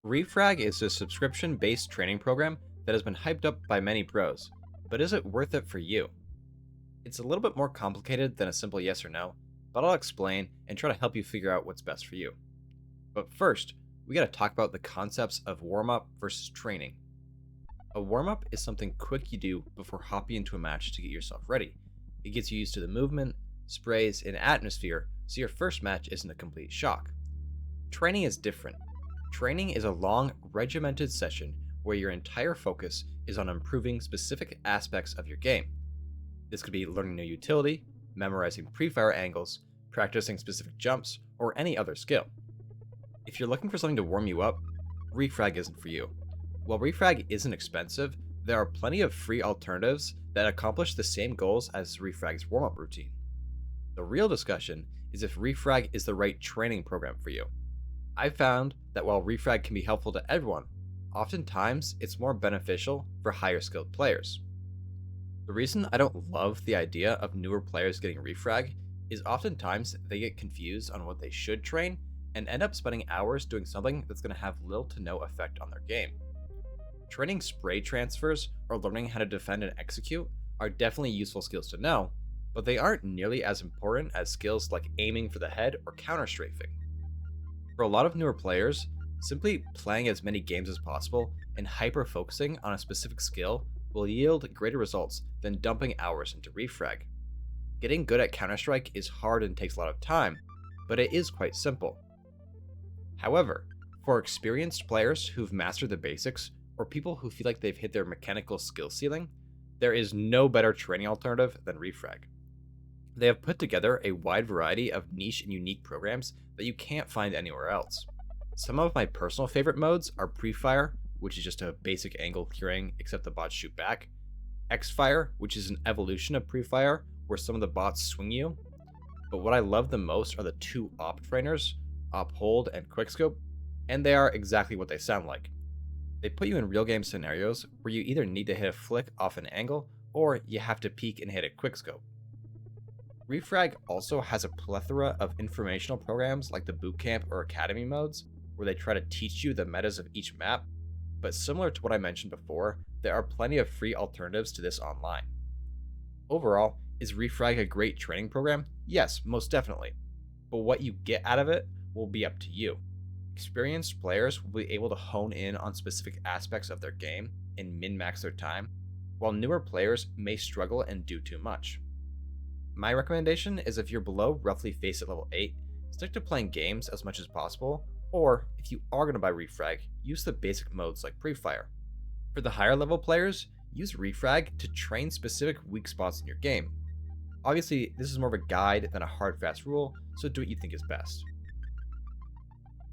Refrag is a subscription-based training program that has been hyped up by many pros, but is it worth it for you? It's a little bit more complicated than a simple yes or no, but I'll explain and try to help you figure out what's best for you. But first, we gotta talk about the concepts of warm-up versus training. A warm-up is something quick you do before hopping into a match to get yourself ready. It gets you used to the movement, sprays, and atmosphere, so your first match isn't a complete shock. Training is different. Training is a long, regimented session where your entire focus is on improving specific aspects of your game. This could be learning new utility, memorizing pre-fire angles, practicing specific jumps, or any other skill. If you're looking for something to warm you up, Refrag isn't for you. While Refrag isn't expensive, there are plenty of free alternatives that accomplish the same goals as Refrag's warm-up routine. The real discussion is if Refrag is the right training program for you. I've found that while Refrag can be helpful to everyone, oftentimes it's more beneficial for higher skilled players. The reason I don't love the idea of newer players getting Refrag is oftentimes they get confused on what they should train and end up spending hours doing something that's going to have little to no effect on their game. Training spray transfers or learning how to defend and execute are definitely useful skills to know, but they aren't nearly as important as skills like aiming for the head or counter-strafing. For a lot of newer players, simply playing as many games as possible and hyper-focusing on a specific skill will yield greater results than dumping hours into Refrag. Getting good at Counter-Strike is hard and takes a lot of time, but it is quite simple. However, for experienced players who've mastered the basics, or people who feel like they've hit their mechanical skill ceiling, there is no better training alternative than Refrag. They have put together a wide variety of niche and unique programs that you can't find anywhere else. Some of my personal favorite modes are Pre-Fire, which is just a basic angle curing except the bots shoot back, X-Fire, which is an evolution of Pre-Fire where some of the bots swing you, but what I love the most are the two op trainers, Op Hold and Quickscope, and they are exactly what they sound like. They put you in real game scenarios where you either need to hit a flick off an angle or you have to peek and hit a Quickscope. Refrag also has a plethora of informational programs like the Bootcamp or Academy modes, where they try to teach you the metas of each map, but similar to what I mentioned before, there are plenty of free alternatives to this online. Overall, is Refrag a great training program? Yes, most definitely, but what you get out of it will be up to you. Experienced players will be able to hone in on specific aspects of their game and min-max their time, while newer players may struggle and do too much. My recommendation is if you're below roughly face at level 8, stick to playing games as much as possible, or if you are going to buy Refrag, use the basic modes like Pre-Fire. For the higher level players, use Refrag to train specific weak spots in your game. Obviously, this is more of a guide than a hard fast rule, so do what you think is best.